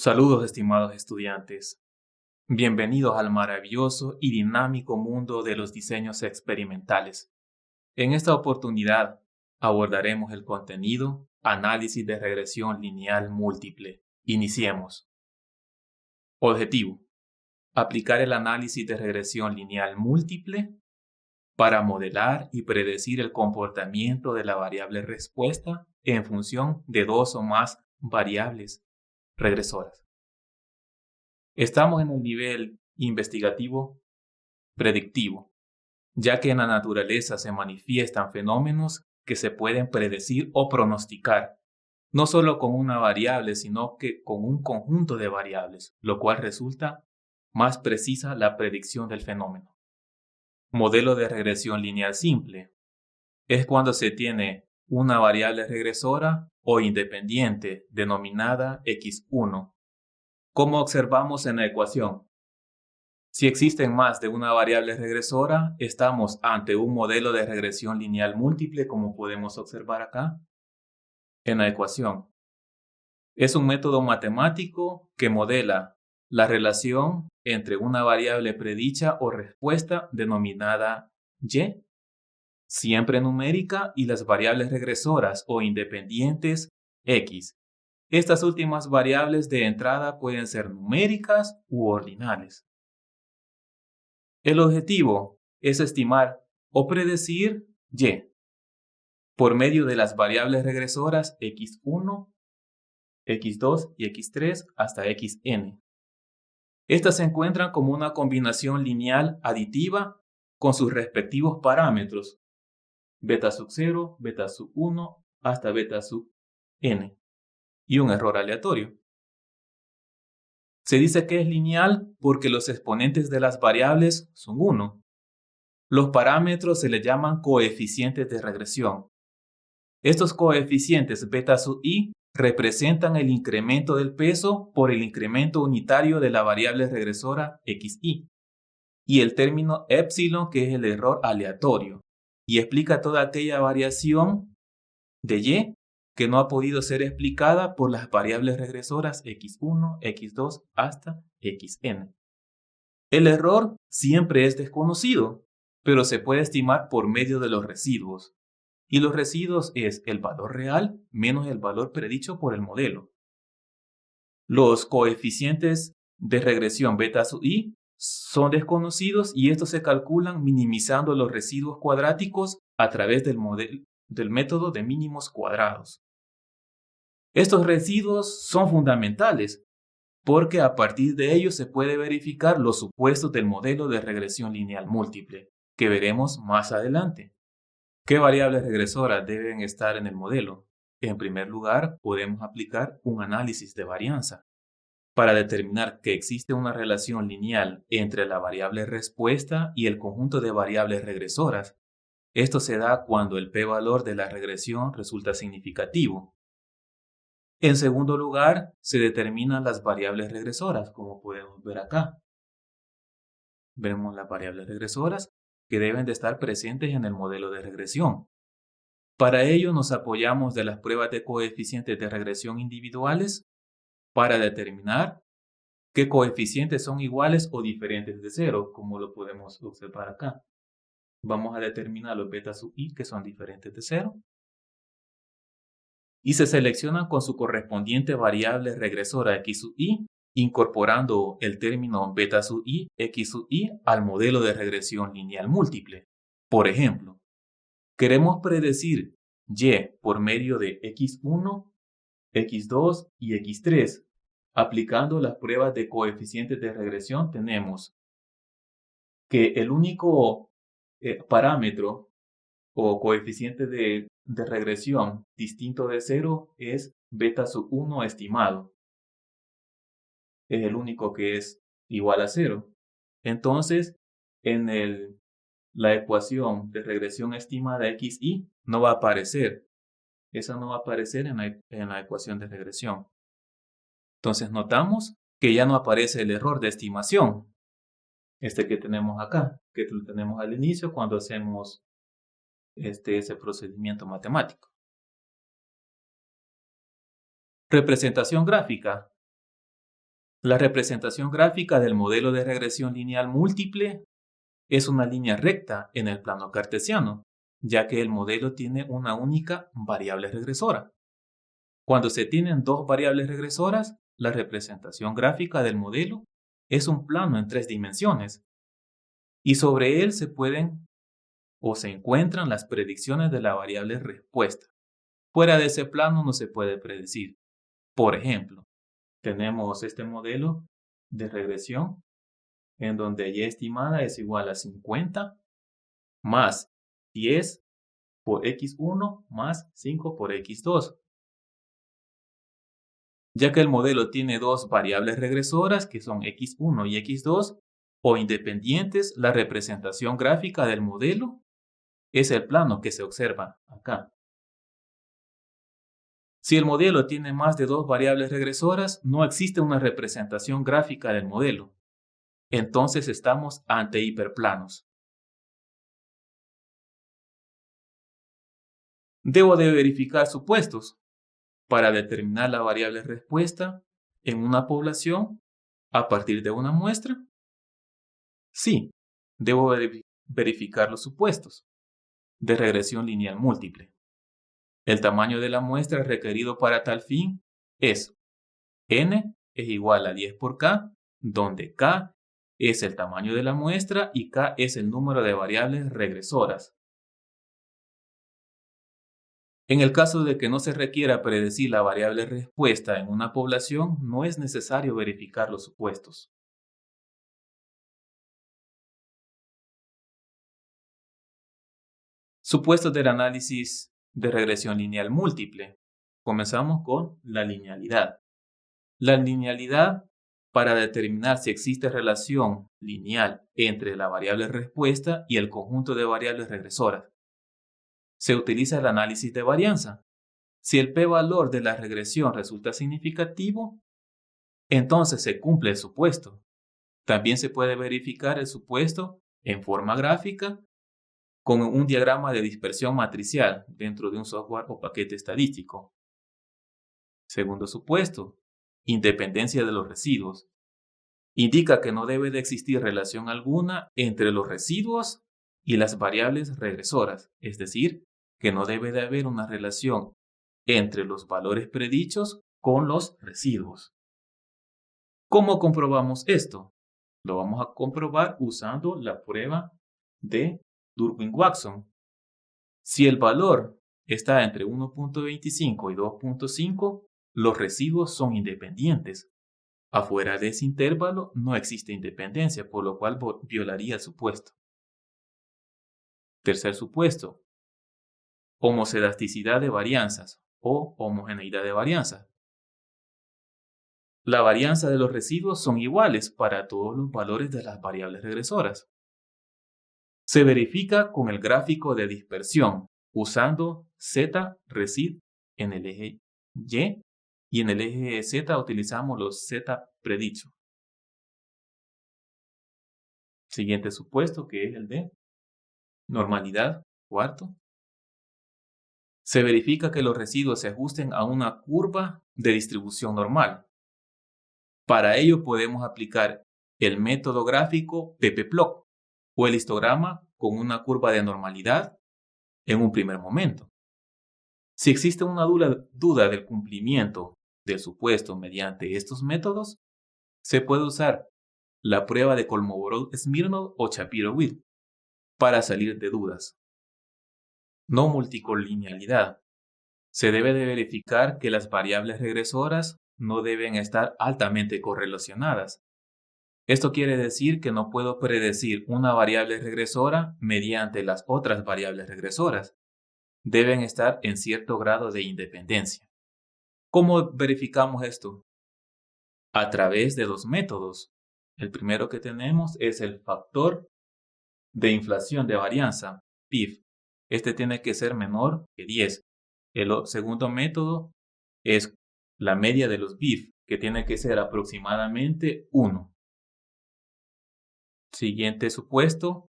Saludos, estimados estudiantes. Bienvenidos al maravilloso y dinámico mundo de los diseños experimentales. En esta oportunidad abordaremos el contenido Análisis de regresión lineal múltiple. Iniciemos. Objetivo: aplicar el análisis de regresión lineal múltiple para modelar y predecir el comportamiento de la variable respuesta en función de dos o más variables regresoras. Estamos en el nivel investigativo predictivo, ya que en la naturaleza se manifiestan fenómenos que se pueden predecir o pronosticar, no solo con una variable, sino que con un conjunto de variables, lo cual resulta más precisa la predicción del fenómeno. Modelo de regresión lineal simple es cuando se tiene una variable regresora o independiente denominada x1, como observamos en la ecuación. Si existen más de una variable regresora, estamos ante un modelo de regresión lineal múltiple, como podemos observar acá en la ecuación. Es un método matemático que modela la relación entre una variable predicha o respuesta denominada y, siempre numérica, y las variables regresoras o independientes x. Estas últimas variables de entrada pueden ser numéricas u ordinales. El objetivo es estimar o predecir y por medio de las variables regresoras x1, x2 y x3 hasta xn. Estas se encuentran como una combinación lineal aditiva con sus respectivos parámetros, beta sub 0, beta sub 1 hasta beta sub n, y un error aleatorio. Se dice que es lineal porque los exponentes de las variables son 1. Los parámetros se le llaman coeficientes de regresión. Estos coeficientes beta sub i representan el incremento del peso por el incremento unitario de la variable regresora xi, y el término epsilon, que es el error aleatorio, y explica toda aquella variación de y que no ha podido ser explicada por las variables regresoras x1, x2 hasta xn. El error siempre es desconocido, pero se puede estimar por medio de los residuos. Y los residuos es el valor real menos el valor predicho por el modelo. Los coeficientes de regresión beta sub i son desconocidos y estos se calculan minimizando los residuos cuadráticos a través del método de mínimos cuadrados. Estos residuos son fundamentales porque a partir de ellos se puede verificar los supuestos del modelo de regresión lineal múltiple, que veremos más adelante. ¿Qué variables regresoras deben estar en el modelo? En primer lugar, podemos aplicar un análisis de varianza para determinar que existe una relación lineal entre la variable respuesta y el conjunto de variables regresoras. Esto se da cuando el p-valor de la regresión resulta significativo. En segundo lugar, se determinan las variables regresoras, como podemos ver acá. Vemos las variables regresoras que deben de estar presentes en el modelo de regresión. Para ello nos apoyamos de las pruebas de coeficientes de regresión individuales para determinar qué coeficientes son iguales o diferentes de 0, como lo podemos observar acá. Vamos a determinar los beta sub i que son diferentes de 0 y se seleccionan con su correspondiente variable regresora x sub i, incorporando el término beta sub i, x sub i al modelo de regresión lineal múltiple. Por ejemplo, queremos predecir y por medio de x1, x2 y x3. Aplicando las pruebas de coeficientes de regresión tenemos que el único parámetro o coeficiente de regresión distinto de 0 es beta sub 1 estimado. Es el único que es igual a 0. Entonces, en la ecuación de regresión estimada xi no va a aparecer. Esa no va a aparecer en la ecuación de regresión. Entonces notamos que ya no aparece el error de estimación. Este que tenemos acá, que lo tenemos al inicio cuando hacemos ese procedimiento matemático. Representación gráfica. La representación gráfica del modelo de regresión lineal múltiple es una línea recta en el plano cartesiano, ya que el modelo tiene una única variable regresora. Cuando se tienen dos variables regresoras, la representación gráfica del modelo es un plano en 3 dimensiones, y sobre él se pueden o se encuentran las predicciones de la variable respuesta. Fuera de ese plano no se puede predecir. Por ejemplo, tenemos este modelo de regresión en donde y estimada es igual a 50 más 10 por x1 más 5 por x2. Ya que el modelo tiene dos variables regresoras que son x1 y x2 o independientes, la representación gráfica del modelo es el plano que se observa acá. Si el modelo tiene más de dos variables regresoras, no existe una representación gráfica del modelo. Entonces estamos ante hiperplanos. Debo de verificar supuestos para determinar la variable respuesta en una población a partir de una muestra. Sí, debo verificar los supuestos de regresión lineal múltiple. El tamaño de la muestra requerido para tal fin es n es igual a 10 por k, donde k es el tamaño de la muestra y k es el número de variables regresoras. En el caso de que no se requiera predecir la variable respuesta en una población, no es necesario verificar los supuestos. Supuestos del análisis de regresión lineal múltiple. Comenzamos con la linealidad. La linealidad, para determinar si existe relación lineal entre la variable respuesta y el conjunto de variables regresoras. Se utiliza el análisis de varianza. Si el p-valor de la regresión resulta significativo, entonces se cumple el supuesto. También se puede verificar el supuesto en forma gráfica con un diagrama de dispersión matricial dentro de un software o paquete estadístico. Segundo supuesto, independencia de los residuos. Indica que no debe de existir relación alguna entre los residuos y las variables regresoras, es decir, que no debe de haber una relación entre los valores predichos con los residuos. ¿Cómo comprobamos esto? Lo vamos a comprobar usando la prueba de Durbin-Watson. Si el valor está entre 1.25 y 2.5, los residuos son independientes. Afuera de ese intervalo no existe independencia, por lo cual violaría el supuesto. Tercer supuesto, homocedasticidad de varianzas o homogeneidad de varianzas. La varianza de los residuos son iguales para todos los valores de las variables regresoras. Se verifica con el gráfico de dispersión usando z-resid en el eje y en el eje z utilizamos los z predichos. Siguiente supuesto, que es el de normalidad, cuarto. Se verifica que los residuos se ajusten a una curva de distribución normal. Para ello podemos aplicar el método gráfico ppplot o el histograma con una curva de normalidad en un primer momento. Si existe una duda del cumplimiento del supuesto mediante estos métodos, se puede usar la prueba de Kolmogorov-Smirnov o Shapiro-Wilk para salir de dudas. No multicolinealidad. Se debe de verificar que las variables regresoras no deben estar altamente correlacionadas. Esto quiere decir que no puedo predecir una variable regresora mediante las otras variables regresoras. Deben estar en cierto grado de independencia. ¿Cómo verificamos esto? A través de dos métodos. El primero que tenemos es el factor de inflación de varianza, PIV. Este tiene que ser menor que 10. El segundo método es la media de los BIF, que tiene que ser aproximadamente 1. Siguiente supuesto,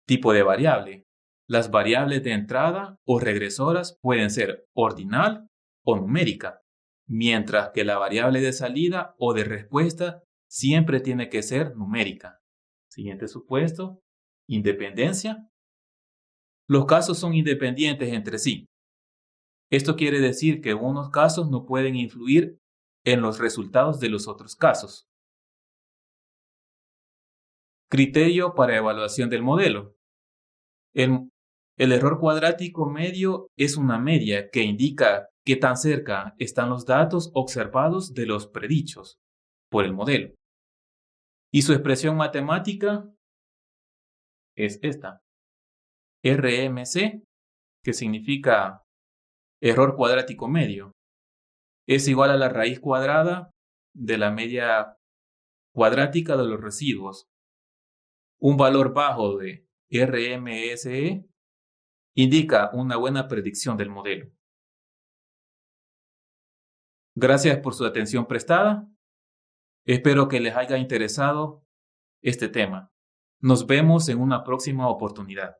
tipo de variable. Las variables de entrada o regresoras pueden ser ordinal o numérica. mientras que la variable de salida o de respuesta siempre tiene que ser numérica. Siguiente supuesto, independencia. Los casos son independientes entre sí. Esto quiere decir que unos casos no pueden influir en los resultados de los otros casos. Criterio para evaluación del modelo. El error cuadrático medio es una media que indica qué tan cerca están los datos observados de los predichos por el modelo. Y su expresión matemática es esta. RMC, que significa error cuadrático medio, es igual a la raíz cuadrada de la media cuadrática de los residuos. Un valor bajo de RMSE indica una buena predicción del modelo. Gracias por su atención prestada. Espero que les haya interesado este tema. Nos vemos en una próxima oportunidad.